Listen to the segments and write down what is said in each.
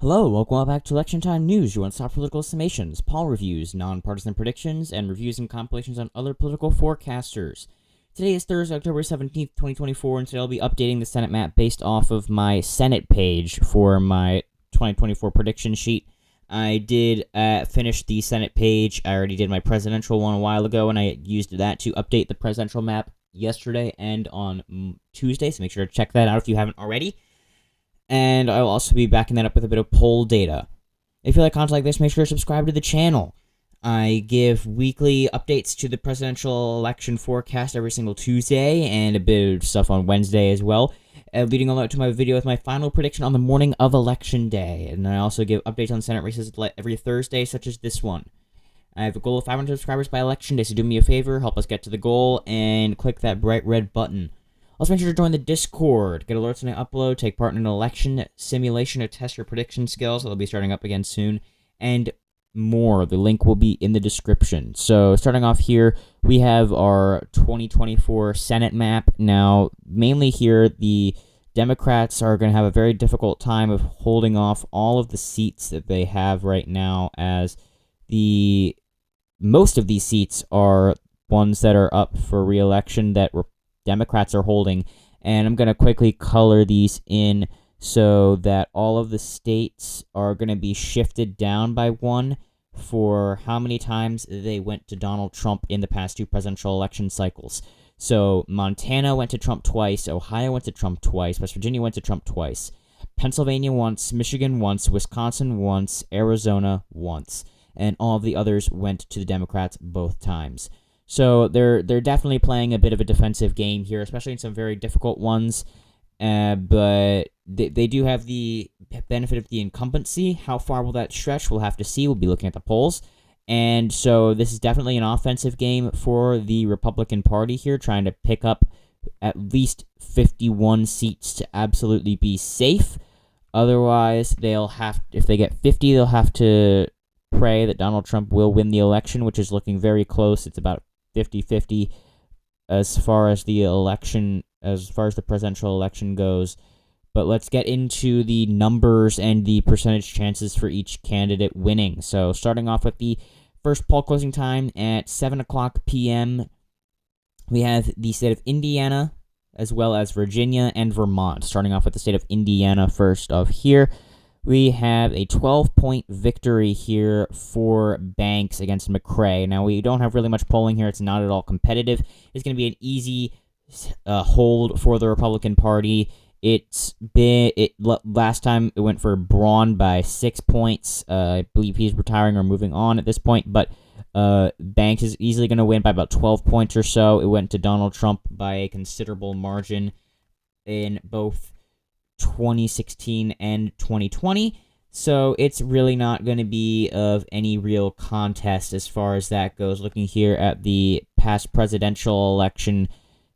Hello, welcome back to Election Time News, your one-stop political estimations, poll reviews, nonpartisan predictions, and reviews and compilations on other political forecasters. Today is Thursday, October 17th, 2024, and today I'll be updating the Senate map based off of my Senate page for my 2024 prediction sheet. I did finish the Senate page. I already did my presidential one a while ago, and I used that to update the presidential map yesterday and on Tuesday, so make sure to check that out if you haven't already. And I'll also be backing that up with a bit of poll data. If you like content like this, make sure to subscribe to the channel. I give weekly updates to the presidential election forecast every single Tuesday, and a bit of stuff on Wednesday as well, leading all out to my video with my final prediction on the morning of Election Day. And I also give updates on Senate races every Thursday, such as this one. I have a goal of 500 subscribers by Election Day, so do me a favor, help us get to the goal, and click that bright red button. Also, make sure to join the Discord, get alerts when I upload, take part in an election simulation to test your prediction skills. That'll be starting up again soon, and more. The link will be in the description. So, starting off here, we have our 2024 Senate map. Now, mainly here, the Democrats are going to have a very difficult time of holding off all of the seats that they have right now, as most of these seats are ones that are up for re-election that Democrats are holding, and I'm going to quickly color these in so that all of the states are going to be shifted down by one for how many times they went to Donald Trump in the past two presidential election cycles. So Montana went to Trump twice, Ohio went to Trump twice, West Virginia went to Trump twice, Pennsylvania once, Michigan once, Wisconsin once, Arizona once, and all of the others went to the Democrats both times. So they're definitely playing a bit of a defensive game here, especially in some very difficult ones. But they do have the benefit of the incumbency. How far will that stretch? We'll have to see. We'll be looking at the polls. And so this is definitely an offensive game for the Republican Party here, trying to pick up at least 51 seats to absolutely be safe. Otherwise, if they get 50, they'll have to pray that Donald Trump will win the election, which is looking very close. It's about 50-50 as far as the presidential election goes. But let's get into the numbers and the percentage chances for each candidate winning. So starting off with the first poll closing time at 7 o'clock p.m., we have the state of Indiana, as well as Virginia and Vermont. Starting off with the state of Indiana first off here. We have a 12-point victory here for Banks against McCray. Now, we don't have really much polling here. It's not at all competitive. It's going to be an easy hold for the Republican Party. Last time it went for Braun by 6 points. I believe he's retiring or moving on at this point, but Banks is easily going to win by about 12 points or so. It went to Donald Trump by a considerable margin in both 2016 and 2020, so it's really not going to be of any real contest as far as that goes. Looking here at the past presidential election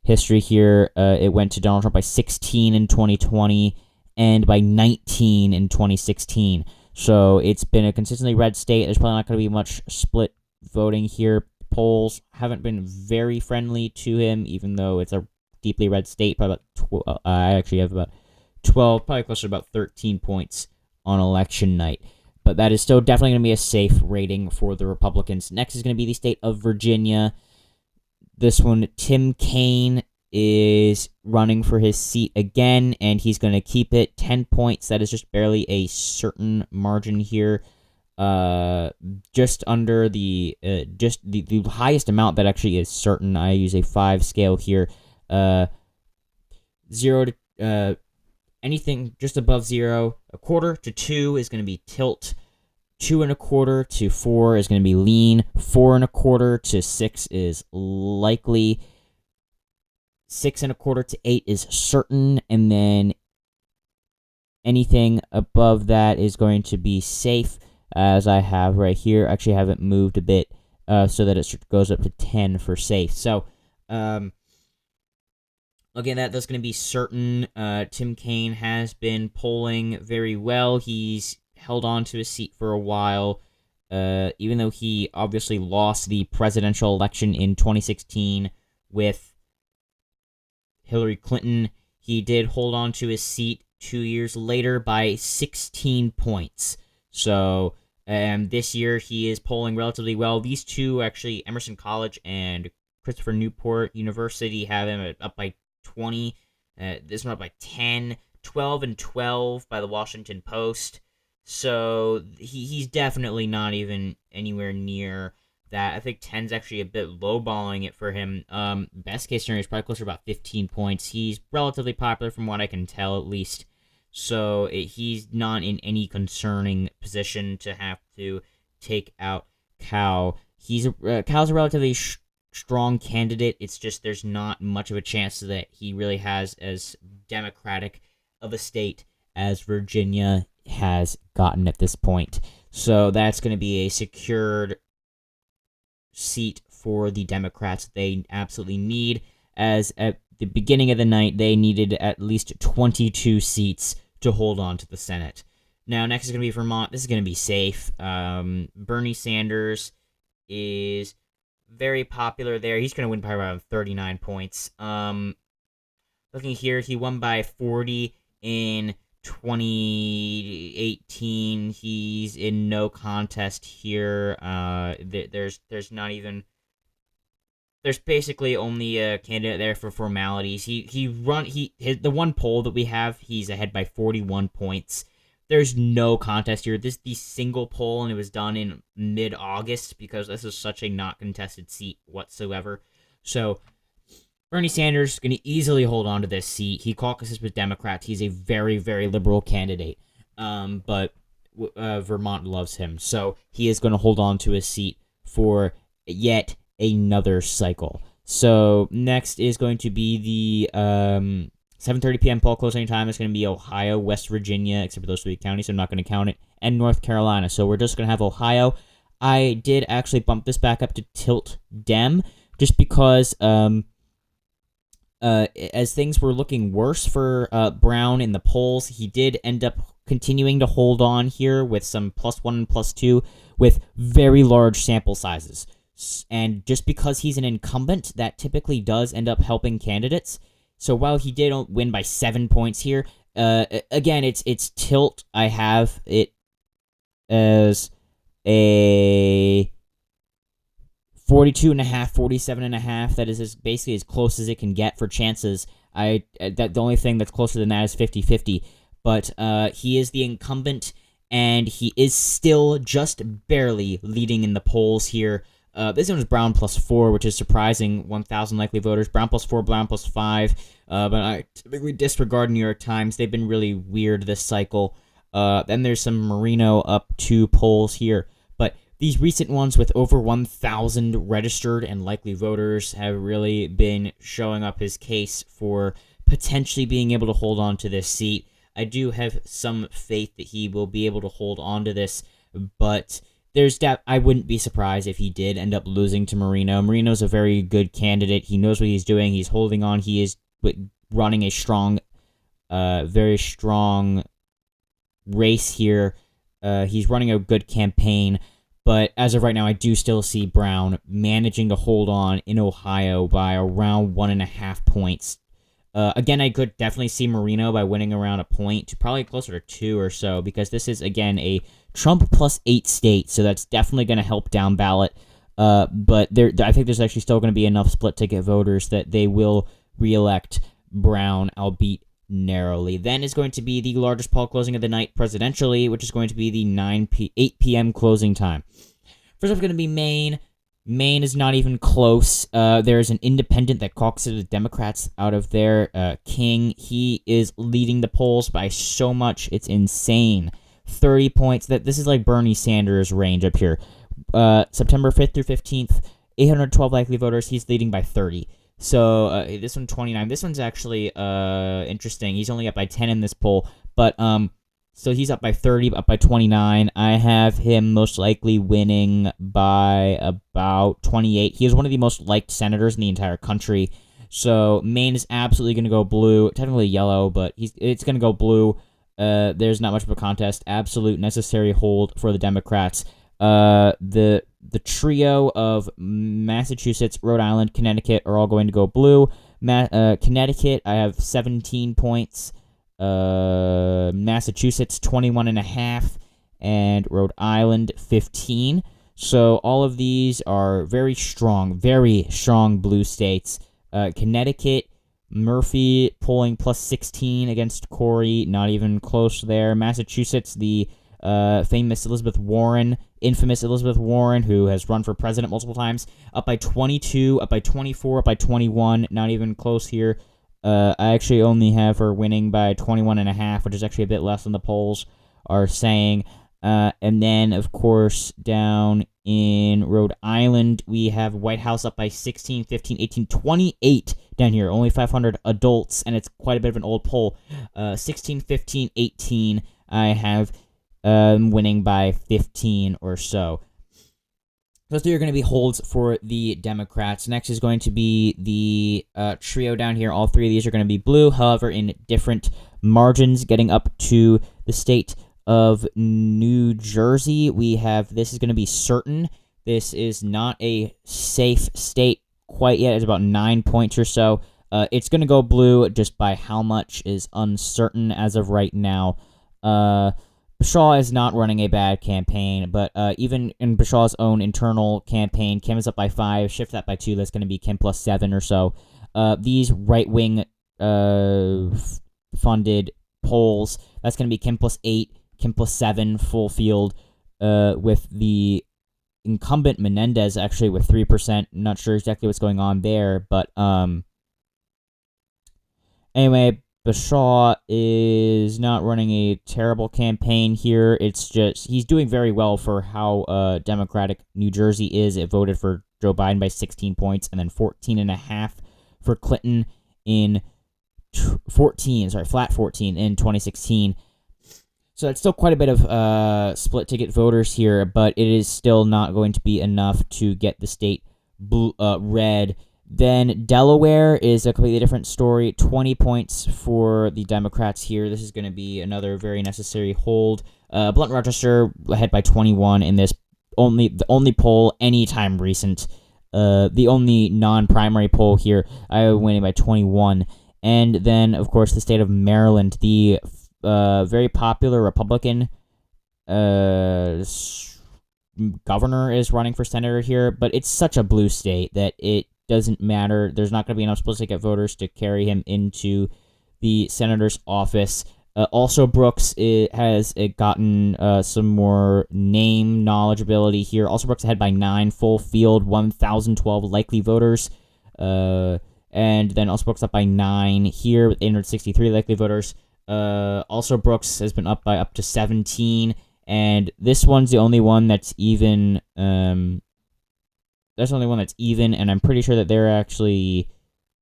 history here, it went to Donald Trump by 16 in 2020 and by 19 in 2016. So it's been a consistently red state. There's probably not going to be much split voting here. Polls haven't been very friendly to him, even though it's a deeply red state. Probably about I actually have about 12, probably closer to about 13 points on election night. But that is still definitely going to be a safe rating for the Republicans. Next is going to be the state of Virginia. This one, Tim Kaine is running for his seat again, and he's going to keep it 10 points. That is just barely a certain margin here. Just under the highest amount that actually is certain. I use a 5 scale here. 0 to anything just above 0, 1/4 to 2 is going to be tilt. 2 1/4 to 4 is going to be lean. 4 1/4 to 6 is likely. 6 1/4 to 8 is certain. And then anything above that is going to be safe, as I have right here. Actually, I have it moved a bit so that it goes up to 10 for safe. So, again, that's going to be certain. Tim Kaine has been polling very well. He's held on to his seat for a while, even though he obviously lost the presidential election in 2016 with Hillary Clinton. He did hold on to his seat 2 years later by 16 points. So this year he is polling relatively well. These two, actually, Emerson College and Christopher Newport University, have him up by 20. This one up by 10, 12 and 12 by the Washington Post. So he's definitely not even anywhere near that. I think 10's actually a bit lowballing it for him. Best case scenario is probably closer to about 15 points. He's relatively popular from what I can tell, at least. So he's not in any concerning position to have to take out Cal. Cal's a relatively strong candidate. It's just there's not much of a chance that he really has as democratic of a state as Virginia has gotten at this point. So that's going to be a secured seat for the Democrats they absolutely need, as at the beginning of the night they needed at least 22 seats to hold on to the Senate. Now, next is going to be Vermont. This is going to be safe. Bernie Sanders is very popular there. He's going to win by around 39 points. Looking here, he won by 40 in 2018. He's in no contest here. There's basically only a candidate there for formalities. The one poll that we have, he's ahead by 41 points. There's no contest here. This is the single poll, and it was done in mid-August because this is such a not contested seat whatsoever. So Bernie Sanders is going to easily hold on to this seat. He caucuses with Democrats. He's a very, very liberal candidate. But Vermont loves him. So he is going to hold on to his seat for yet another cycle. So next is going to be the 7:30 p.m. poll closing time. It's going to be Ohio, West Virginia, except for those three counties, so I'm not going to count it, and North Carolina. So we're just going to have Ohio. I did actually bump this back up to Tilt Dem, just because as things were looking worse for Brown in the polls, he did end up continuing to hold on here with some +1 and +2 with very large sample sizes. And just because he's an incumbent, that typically does end up helping candidates. So while he did win by 7 points here, again, it's Tilt. I have it as a 42.5, 47.5. That is basically as close as it can get for chances. The only thing that's closer than that is 50-50. But he is the incumbent, and he is still just barely leading in the polls here. This one is Brown +4, which is surprising. 1,000 likely voters. Brown +4, Brown +5. But I typically disregard New York Times. They've been really weird this cycle. Then there's some Marino up 2 polls here. But these recent ones with over 1,000 registered and likely voters have really been showing up his case for potentially being able to hold on to this seat. I do have some faith that he will be able to hold on to this, but I wouldn't be surprised if he did end up losing to Marino. Marino's a very good candidate. He knows what he's doing. He's holding on. He is running a strong, very strong race here. He's running a good campaign. But as of right now, I do still see Brown managing to hold on in Ohio by around 1.5 points. Again, I could definitely see Marino by winning around a point, probably closer to 2 or so, because this is, again, a Trump +8 state, so that's definitely going to help down ballot. But I think there's actually still going to be enough split-ticket voters that they will reelect Brown, albeit narrowly. Then is going to be the largest poll closing of the night presidentially, which is going to be the 8 p.m. closing time. First up is going to be Maine. Maine is not even close. There's an independent that caucuses with Democrats out of there. King, he is leading the polls by so much, it's insane. 30 points. This is like Bernie Sanders' range up here. September 5th through 15th, 812 likely voters. He's leading by 30. So this one 29. This one's actually interesting. He's only up by 10 in this poll, but so he's up by 30, up by 29. I have him most likely winning by about 28. He is one of the most liked senators in the entire country. So Maine is absolutely going to go blue. Technically yellow, but it's going to go blue. There's not much of a contest. Absolute necessary hold for the Democrats. The trio of Massachusetts, Rhode Island, Connecticut are all going to go blue. Connecticut, I have 17 points. Massachusetts 21.5, and Rhode Island 15. So all of these are very strong blue states. Connecticut, Murphy polling plus 16 against Corey, not even close there. Massachusetts, the infamous Elizabeth Warren, who has run for president multiple times, up by 22, up by 24, up by 21, not even close here. I actually only have her winning by 21.5, which is actually a bit less than the polls are saying. And then, of course, down in Rhode Island, we have White House up by 16, 15, 18, 28 down here. Only 500 adults, and it's quite a bit of an old poll. 16, 15, 18, I have winning by 15 or so. Those three are going to be holds for the Democrats. Next is going to be the trio down here. All three of these are going to be blue, however, in different margins. Getting up to the state of New Jersey, we have, this is going to be certain. This is not a safe state quite yet. It's about 9 points or so. It's going to go blue, just by how much is uncertain as of right now. Bashaw is not running a bad campaign, but even in Bashaw's own internal campaign, Kim is up by 5, shift that by 2, that's going to be Kim plus 7 or so. These right-wing funded polls, that's going to be Kim plus 8, Kim plus 7, full field, with the incumbent Menendez actually with 3%. Not sure exactly what's going on there, but anyway, Bashaw is not running a terrible campaign here. It's just, he's doing very well for5 Democratic New Jersey is. It voted for Joe Biden by 16 points, and then 14.5 for Clinton in flat 14 in 2016. So it's still quite a bit of split ticket voters here, but it is still not going to be enough to get the state red. Then Delaware is a completely different story. 20 points for the Democrats here. This is going to be another very necessary hold. Blunt Rochester ahead by 21 in this the only poll anytime recent. The only non-primary poll here. Iowa winning by 21. And then, of course, the state of Maryland, the very popular Republican governor is running for senator here, but it's such a blue state that it doesn't matter. There's not going to be enough split-ticket voters to carry him into the senator's office. Also, Brooks has gotten some more name knowledgeability here. Also, Brooks ahead by 9, full field, 1,012 likely voters. And then also Brooks up by 9 here with 863 likely voters. Also, Brooks has been up to 17, and this one's the only one that's even. That's the only one that's even, and I'm pretty sure that they're actually,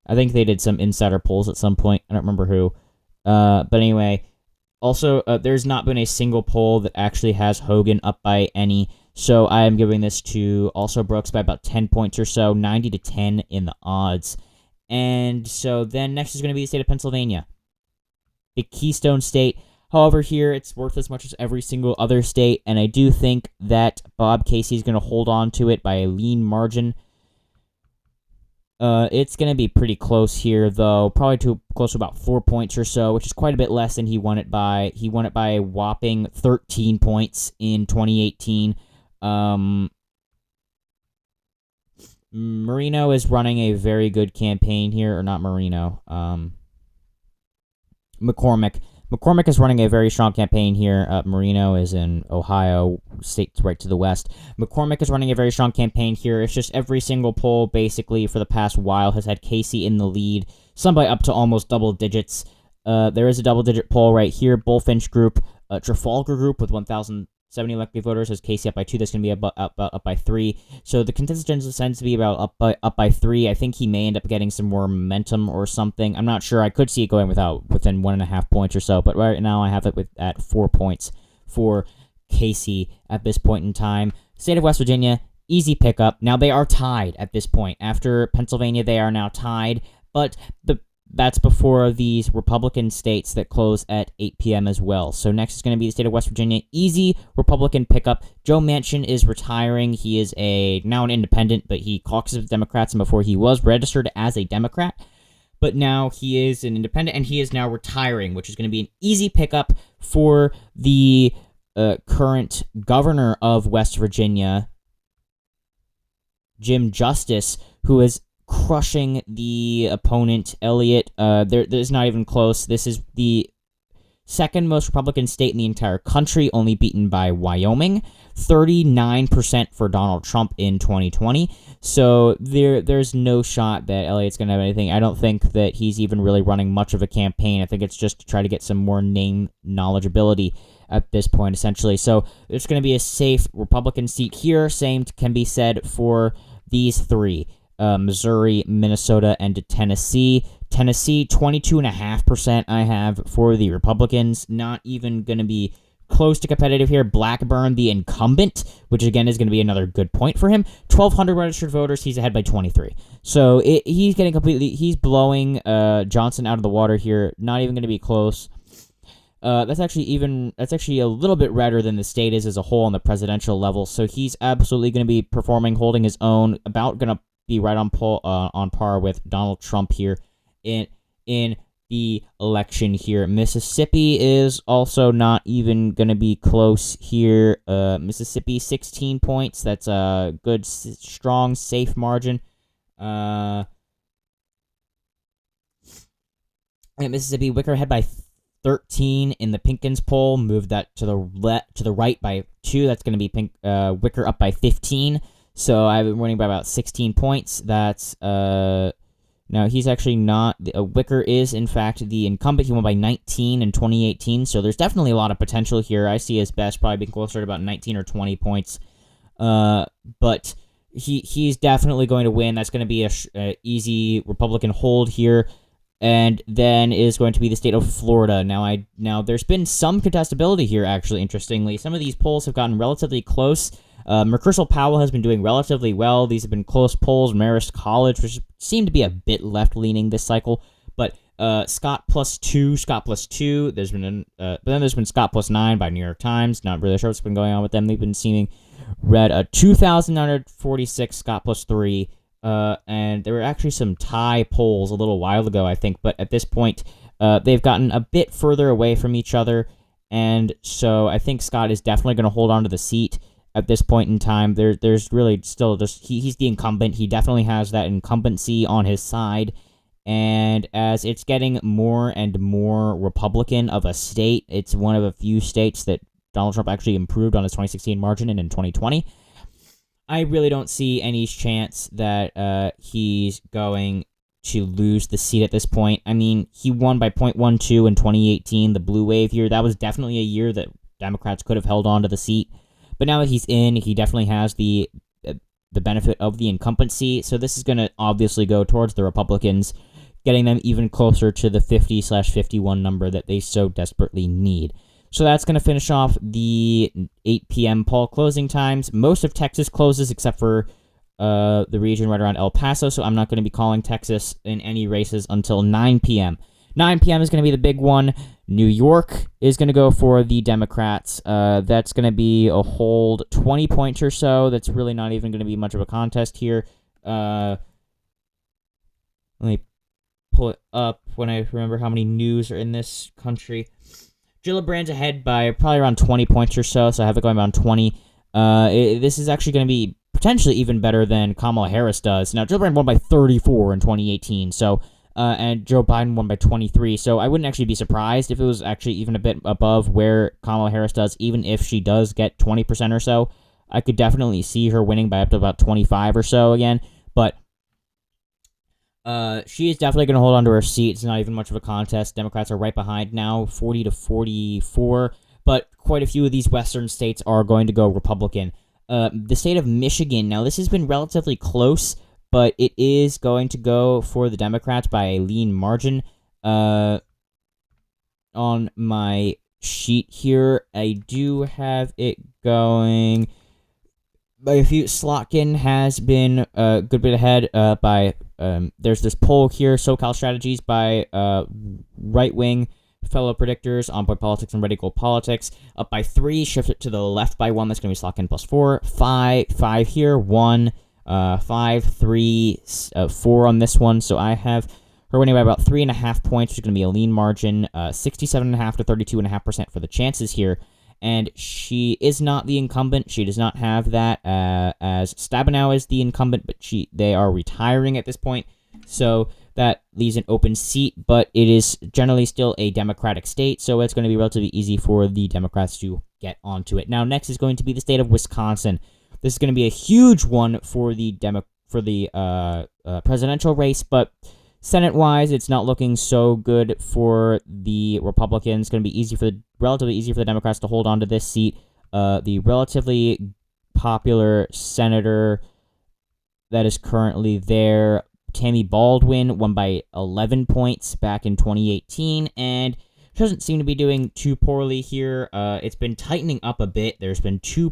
I think they did some insider polls at some point. I don't remember who. But anyway, also, there's not been a single poll that actually has Hogan up by any, so I am giving this to also Brooks by about 10 points or so, 90-10 in the odds. And so then next is going to be the state of Pennsylvania, the Keystone State. However, here it's worth as much as every single other state, and I do think that Bob Casey is going to hold on to it by a lean margin. It's going to be pretty close here, though, probably close to about 4 points or so, which is quite a bit less than he won it by. He won it by a whopping 13 points in 2018. Marino is running a very good campaign here, or not Marino, McCormick. McCormick is running a very strong campaign here. Marino is in Ohio, state right to the west. McCormick is running a very strong campaign here. It's just every single poll, basically, for the past while has had Casey in the lead, some by up to almost double digits. There is a double-digit poll right here. Bullfinch Group, Trafalgar Group with 1,070 likely voters has Casey up by 2. That's going to be up by 3. So the consensus tends to be about up by 3. I think he may end up getting some more momentum or something. I'm not sure. I could see it going within 1.5 points or so, but right now I have it at 4 points for Casey at this point in time. State of West Virginia, easy pickup. Now they are tied at this point. After Pennsylvania, they are now tied, but that's before these Republican states that close at 8 p.m. as well. So next is going to be the state of West Virginia. Easy Republican pickup. Joe Manchin is retiring. He is now an independent, but he caucuses with Democrats, and before he was registered as a Democrat. but now he is an independent, and he is now retiring, which is going to be an easy pickup for the current governor of West Virginia, Jim Justice, who is crushing the opponent, Elliott. There's not even close. This is the second most Republican state in the entire country, only beaten by Wyoming. 39% for Donald Trump in 2020. So there's no shot that Elliott's going to have anything. I don't think that he's even really running much of a campaign. I think it's just to try to get some more name knowledgeability at this point, essentially. So it's going to be a safe Republican seat here. Same can be said for these three. Missouri, Minnesota, and Tennessee. Tennessee, 22.5% I have for the Republicans. Not even going to be close to competitive here. Blackburn, the incumbent, which again is going to be another good point for him. 1,200 registered voters. He's ahead by 23. So he's getting he's blowing Johnson out of the water here. Not even going to be close. That's actually a little bit redder than the state is as a whole on the presidential level. So he's absolutely going to be performing, holding his own, about going to be right on par with Donald Trump here in the election here. Mississippi is also not even going to be close here. Mississippi, 16 points. That's a good, strong, safe margin. And Mississippi, Wicker ahead by 13 in the Pinkins poll. Moved that to the right by 2. That's going to be Wicker up by 15. So I've been winning by about 16 points. That's now he's actually not. Wicker is in fact the incumbent. He won by 19 in 2018. So there's definitely a lot of potential here. I see his best probably being closer to about 19 or 20 points. But he's definitely going to win. That's going to be a easy Republican hold here. And then is going to be the state of Florida. Now there's been some contestability here, actually, interestingly. Some of these polls have gotten relatively close. Mercursal Powell has been doing relatively well. These have been close polls. Marist College, which seem to be a bit left-leaning this cycle. But Scott plus 2. There's been but then there's been Scott plus 9 by New York Times. Not really sure what's been going on with them. They've been seeming red. 2,946, Scott plus 3. And there were actually some tie polls a little while ago, I think, but at this point, they've gotten a bit further away from each other, and so I think Scott is definitely going to hold on to the seat at this point in time. There's really still just, he's the incumbent. He definitely has that incumbency on his side, and as it's getting more and more Republican of a state, it's one of a few states that Donald Trump actually improved on his 2016 margin in 2020. I really don't see any chance that he's going to lose the seat at this point. I mean, he won by 0.12 in 2018, the blue wave year. That was definitely a year that Democrats could have held on to the seat. But now that he's in, he definitely has the benefit of the incumbency. So this is going to obviously go towards the Republicans, getting them even closer to the 50/51 number that they so desperately need. So that's going to finish off the 8 p.m. poll closing times. Most of Texas closes except for the region right around El Paso, so I'm not going to be calling Texas in any races until 9 p.m. 9 p.m. is going to be the big one. New York is going to go for the Democrats. That's going to be a hold 20 points or so. That's really not even going to be much of a contest here. Let me pull it up when I remember how many news are in this country. Gillibrand's ahead by probably around 20 points or so, so I have it going around 20. This is actually going to be potentially even better than Kamala Harris does. Now, Gillibrand won by 34 in 2018, so and Joe Biden won by 23, so I wouldn't actually be surprised if it was actually even a bit above where Kamala Harris does, even if she does get 20% or so. I could definitely see her winning by up to about 25 or so again, but she is definitely going to hold on to her seat. It's not even much of a contest. Democrats are right behind now, 40-44, but quite a few of these western states are going to go Republican. The state of Michigan, now this has been relatively close, but it is going to go for the Democrats by a lean margin. On my sheet here, I do have it going by a few. Slotkin has been a good bit ahead by... there's this poll here, SoCal Strategies by right-wing fellow predictors, On Point Politics and Radical Politics, up by 3, shift it to the left by 1, that's going to be Slotkin plus 4, 5 here, 1, 5, 3, 4 on this one, so I have her winning by about 3.5 points, which is going to be a lean margin, 67.5 to 32.5% for the chances here. And she is not the incumbent. She does not have that, as Stabenow is the incumbent, but they are retiring at this point. So that leaves an open seat, but it is generally still a Democratic state, so it's going to be relatively easy for the Democrats to get onto it. Now, next is going to be the state of Wisconsin. This is going to be a huge one for the presidential race, but Senate-wise, it's not looking so good for the Republicans. It's going to be relatively easy for the Democrats to hold on to this seat. The relatively popular senator that is currently there, Tammy Baldwin, won by 11 points back in 2018, and she doesn't seem to be doing too poorly here. It's been tightening up a bit. There's been two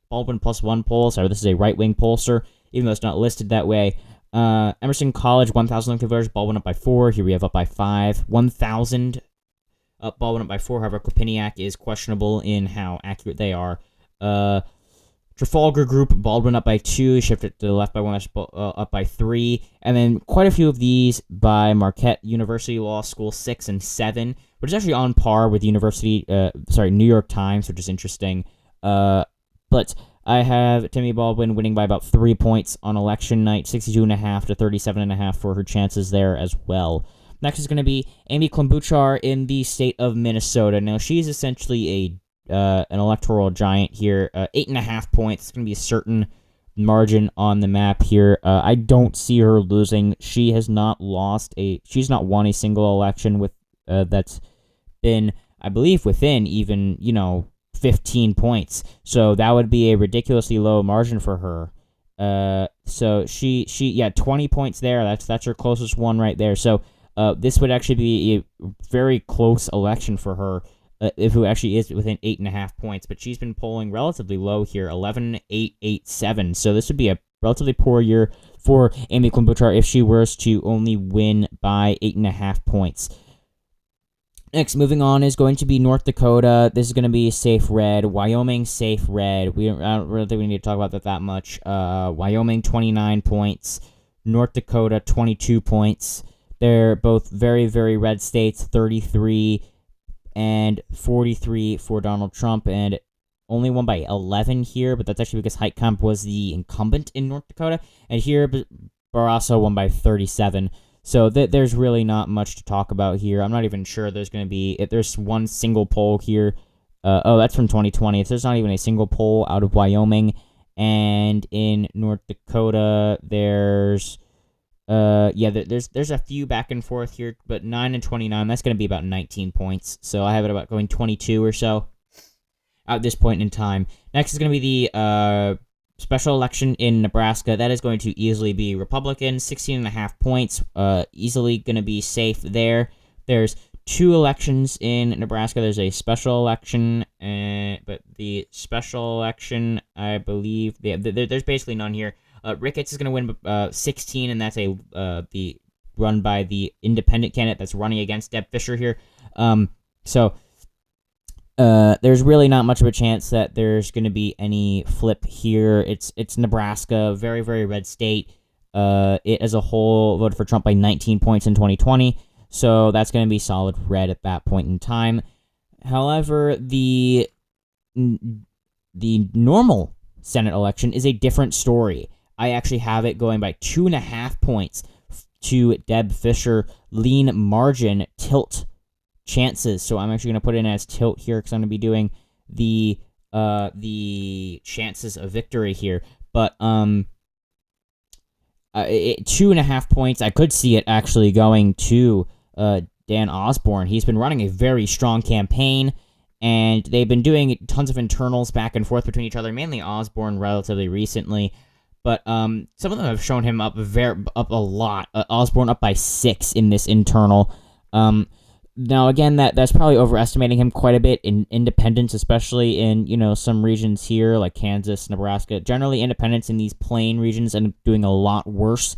Baldwin plus one polls. Sorry, this is a right-wing pollster, even though it's not listed that way. Emerson College, 1,000 elected voters, Baldwin up by 4. Here we have up by 5. 1,000, Baldwin up by 4. However, Quinnipiac is questionable in how accurate they are. Trafalgar Group, Baldwin up by 2. Shifted to the left by 1, up by 3. And then quite a few of these by Marquette University Law School, 6 and 7, which is actually on par with New York Times, which is interesting. But I have Tammy Baldwin winning by about 3 points on election night, 62.5 to 37.5 for her chances there as well. Next is going to be Amy Klobuchar in the state of Minnesota. Now, she's essentially an electoral giant here. 8.5 points. It's going to be a certain margin on the map here. I don't see her losing. She has not she's not won a single election with that's been, I believe, within even, 15 points. So that would be a ridiculously low margin for her. So she 20 points there. That's her closest one right there. So this would actually be a very close election for her if it actually is within 8.5 points. But she's been polling relatively low here, 11,887. So this would be a relatively poor year for Amy Klobuchar if she were to only win by 8.5 points. Next, moving on, is going to be North Dakota. This is going to be safe red. Wyoming, safe red. I don't really think we need to talk about that much. Wyoming, 29 points. North Dakota, 22 points. They're both very, very red states, 33 and 43 for Donald Trump, and only won by 11 here, but that's actually because Heitkamp was the incumbent in North Dakota, and here Barrasso won by 37. So there's really not much to talk about here. I'm not even sure there's going to be, if there's one single poll here. That's from 2020. If there's not even a single poll out of Wyoming. And in North Dakota, there's a few back and forth here, but 9 and 29, that's going to be about 19 points. So I have it about going 22 or so at this point in time. Next is going to be the special election in Nebraska. That is going to easily be Republican, 16.5 points, easily going to be safe there. There's two elections in Nebraska. There's a special election, but the special election, I believe, there's basically none here. Ricketts is going to win 16, and that's the run by the independent candidate that's running against Deb Fischer here. There's really not much of a chance that there's going to be any flip here. It's Nebraska, very, very red state. It as a whole voted for Trump by 19 points in 2020, so that's going to be solid red at that point in time. However, the normal Senate election is a different story. I actually have it going by 2.5 points to Deb Fischer, lean margin, tilt chances. So I'm actually going to put it in as tilt here because I'm going to be doing the chances of victory here. But 2.5 points, I could see it actually going to Dan Osborn. He's been running a very strong campaign, and they've been doing tons of internals back and forth between each other, mainly Osborn relatively recently. But some of them have shown him up a lot. Osborn up by 6 in this internal. Now, again, that's probably overestimating him quite a bit in independents, especially in, some regions here like Kansas, Nebraska. Generally, independents in these plain regions end up doing a lot worse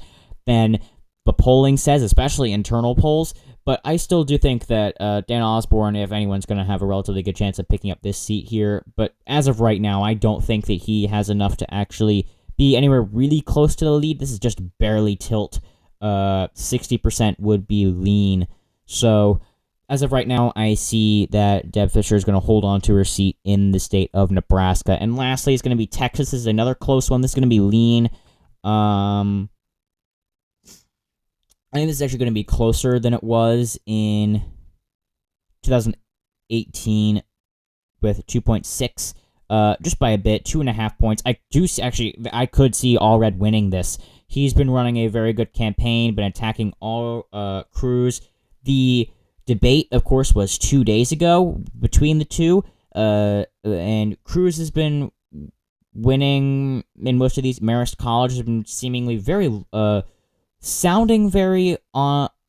than the polling says, especially internal polls. But I still do think that Dan Osborn, if anyone's going to have a relatively good chance of picking up this seat here. But as of right now, I don't think that he has enough to actually be anywhere really close to the lead. This is just barely tilt 60% would be lean. So as of right now, I see that Deb Fischer is going to hold on to her seat in the state of Nebraska. And lastly, it's going to be Texas. This is another close one. This is going to be lean. I think this is actually going to be closer than it was in 2018 with 2.6. Just by a bit, 2.5 points. I could see Allred winning this. He's been running a very good campaign, been attacking Cruz. The debate, of course, was 2 days ago between the two, and Cruz has been winning in most of these. Marist College has been seemingly sounding very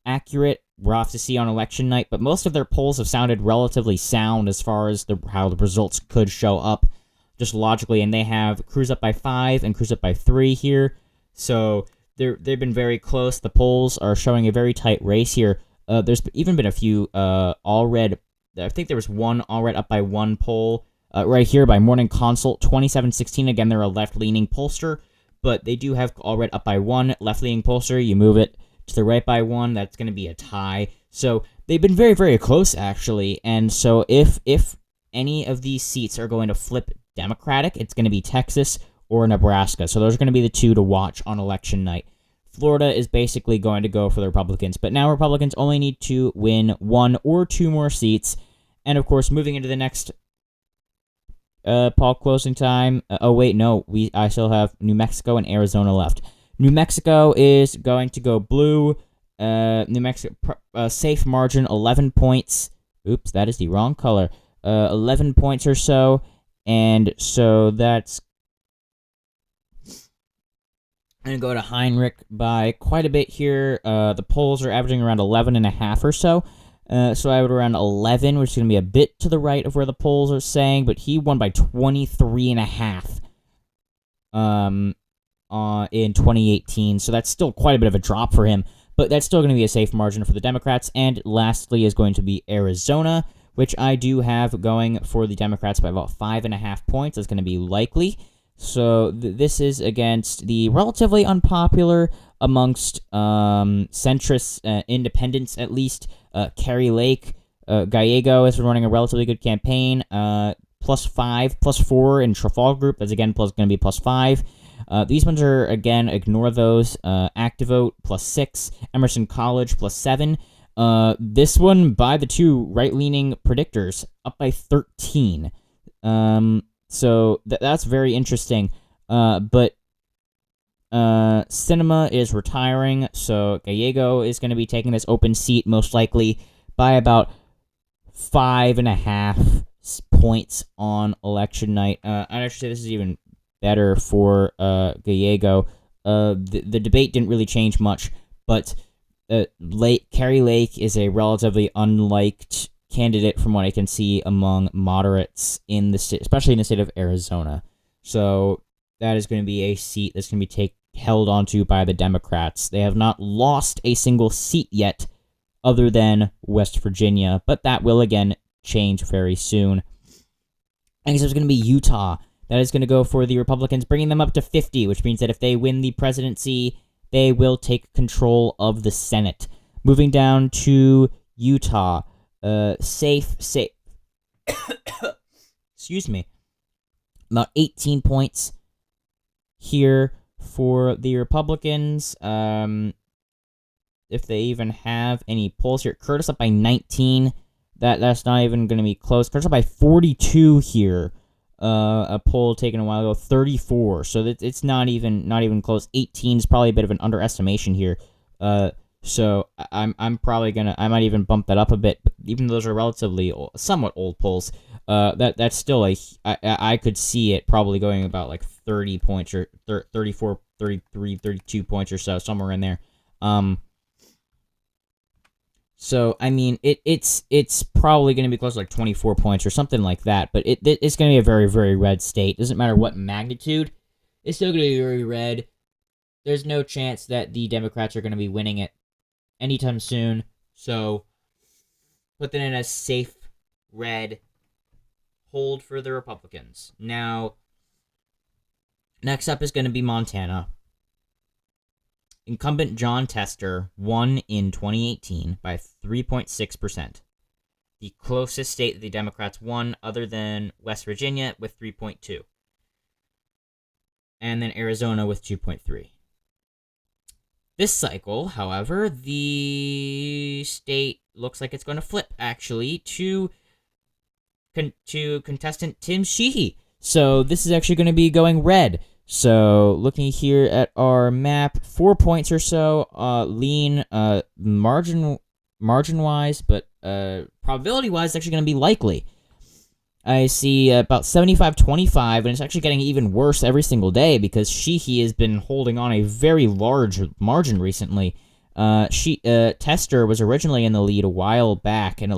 accurate. We'll have to see on election night, but most of their polls have sounded relatively sound as far as how the results could show up, just logically. And they have Cruz up by 5 and Cruz up by 3 here, so they've been very close. The polls are showing a very tight race here. There's even been a few Allred. I think there was one Allred up by 1 poll right here by Morning Consult, 27-16. Again, they're a left-leaning pollster, but they do have Allred up by 1 left-leaning pollster. You move it to the right by 1, that's going to be a tie. So they've been very, very close, actually. And so if any of these seats are going to flip Democratic, it's going to be Texas or Nebraska. So those are going to be the two to watch on election night. Florida is basically going to go for the Republicans, but now Republicans only need to win 1 or 2 more seats. And of course, moving into the next poll closing time. I still have New Mexico and Arizona left. New Mexico is going to go blue. New Mexico, safe margin, 11 points. Oops, that is the wrong color. 11 points or so. And so that's going to go to Heinrich by quite a bit here. The polls are averaging around 11.5 or so. So I would around 11, which is going to be a bit to the right of where the polls are saying, but he won by 23.5 in 2018, so that's still quite a bit of a drop for him, but that's still going to be a safe margin for the Democrats. And lastly is going to be Arizona, which I do have going for the Democrats by about 5.5 points. That's going to be likely. So this is against the relatively unpopular amongst centrist independents, at least, Kari Lake. Gallego has been running a relatively good campaign, +5, +4 in Trafalgar Group. That's again going to be +5. These ones are, again, ignore those. Activote, +6. Emerson College, +7. This one by the two right-leaning predictors, up by 13. So that's very interesting. But Cinema is retiring, so Gallego is going to be taking this open seat most likely by about 5.5 points on election night. I'd actually say this is even better for Gallego. The debate didn't really change much, but Kari Lake is a relatively unliked candidate from what I can see among moderates in the state, especially in the state of Arizona. So that is going to be a seat that's going to be held onto by the Democrats. They have not lost a single seat yet, other than West Virginia, but that will again change very soon. I guess it's going to be Utah. That is going to go for the Republicans, bringing them up to 50, which means that if they win the presidency, they will take control of the Senate. Moving down to Utah. Safe. Excuse me. About 18 points here for the Republicans. If they even have any polls here. Curtis up by 19. That's not even going to be close. Curtis up by 42 here. A poll taken a while ago, 34. So it's not even close. 18 is probably a bit of an underestimation here. So I'm probably I might even bump that up a bit. But even though those are relatively somewhat old polls, that's still I could see it probably going about like 30 points or 34, 33, 32 points or so, somewhere in there. So, I mean, it's probably going to be close to like 24 points or something like that, but it's going to be a very, very red state. Doesn't matter what magnitude, it's still going to be very red. There's no chance that the Democrats are going to be winning it anytime soon, so put that in a safe red hold for the Republicans. Now, next up is going to be Montana. incumbent John Tester won in 2018 by 3.6%. The closest state that the Democrats won, other than West Virginia, with 3.2%. And then Arizona with 2.3%. This cycle, however, the state looks like it's going to flip, actually, to contestant Tim Sheehy. So this is actually going to be going red. So looking here at our map, 4 points or so, lean margin-wise, but probability-wise, it's actually going to be likely. I see about 75-25, and it's actually getting even worse every single day because Sheehy has been holding on a very large margin recently. Tester was originally in the lead a while back, and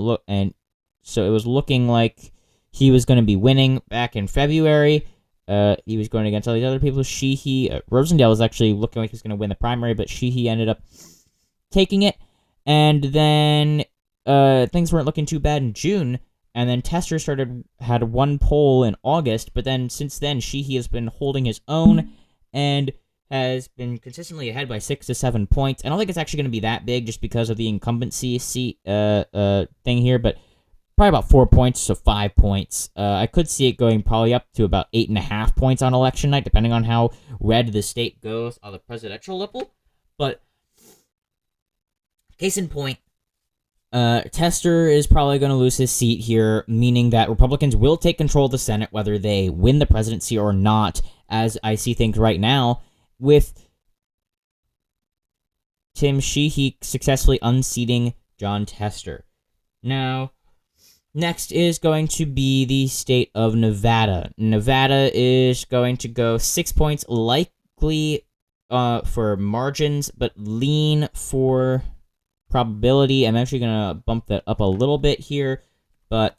so it was looking like he was going to be winning back in February. He was going against all these other people. Rosendale was actually looking like he was going to win the primary, but Sheehy ended up taking it. And then things weren't looking too bad in June. And then Tester had one poll in August, but then since then, Sheehy has been holding his own and has been consistently ahead by 6 to 7 points. I don't think it's actually going to be that big just because of the incumbency seat thing here, but probably about 4 points, so 5 points. I could see it going probably up to about 8.5 points on election night, depending on how red the state goes on the presidential level. But case in point, Tester is probably going to lose his seat here, meaning that Republicans will take control of the Senate whether they win the presidency or not, as I see things right now, with Tim Sheehy successfully unseating John Tester. Now, next is going to be the state of Nevada. Nevada is going to go 6 points, likely for margins, but lean for probability. I'm actually going to bump that up a little bit here, but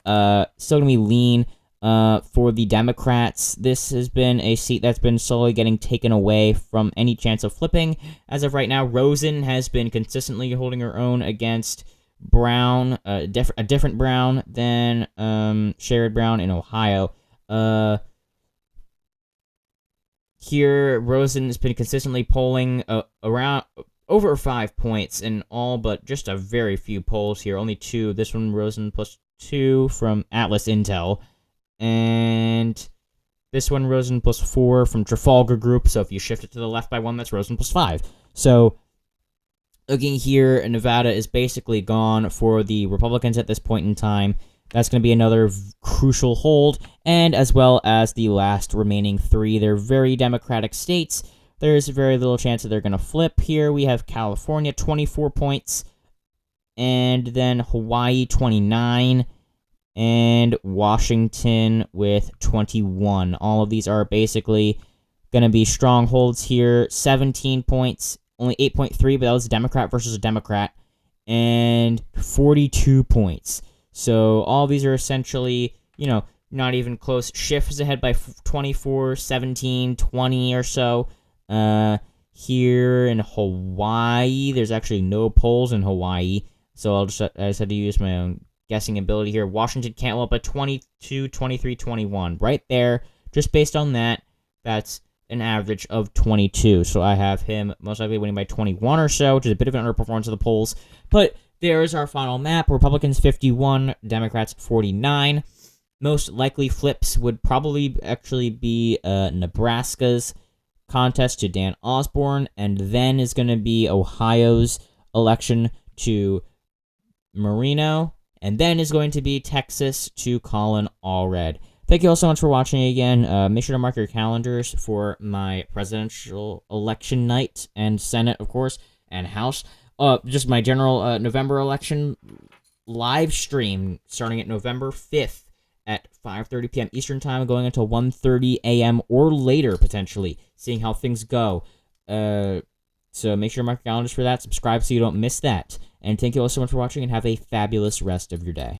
still going to be lean for the Democrats. This has been a seat that's been slowly getting taken away from any chance of flipping. As of right now, Rosen has been consistently holding her own against Brown, a different Brown than Sherrod Brown in Ohio. Here, Rosen has been consistently polling around over 5 points in all but just a very few polls here. Only 2. This one, Rosen plus 2 from Atlas Intel. And this one, Rosen plus 4 from Trafalgar Group. So if you shift it to the left by 1, that's Rosen plus 5. So looking here, Nevada is basically gone for the Republicans at this point in time. That's going to be another crucial hold. And as well as the last remaining 3. They're very Democratic states. There's very little chance that they're going to flip here. We have California, 24 points, and then Hawaii, 29, and Washington with 21. All of these are basically going to be strongholds here. 17 points, only 8.3, but that was a Democrat versus a Democrat, and 42 points. So all of these are essentially, not even close. Schiff is ahead by 24, 17, 20 or so. Here in Hawaii, there's actually no polls in Hawaii, so I just had to use my own guessing ability here. Washington can't up by 22, 23, 21. Right there, just based on that, that's an average of 22. So I have him most likely winning by 21 or so, which is a bit of an underperformance of the polls. But there's our final map. Republicans 51, Democrats 49. Most likely flips would probably actually be Nebraska's contest to Dan Osborn, and then is going to be Ohio's election to Marino, and then is going to be Texas to Colin Allred. Thank you all so much for watching again. Make sure to mark your calendars for my presidential election night, and Senate, of course, and House. Just my general November election live stream starting at November 5th at 5:30 p.m. Eastern Time, going until 1:30 a.m. or later, potentially, seeing how things go. So make sure to mark your calendars for that. Subscribe so you don't miss that. And thank you all so much for watching, and have a fabulous rest of your day.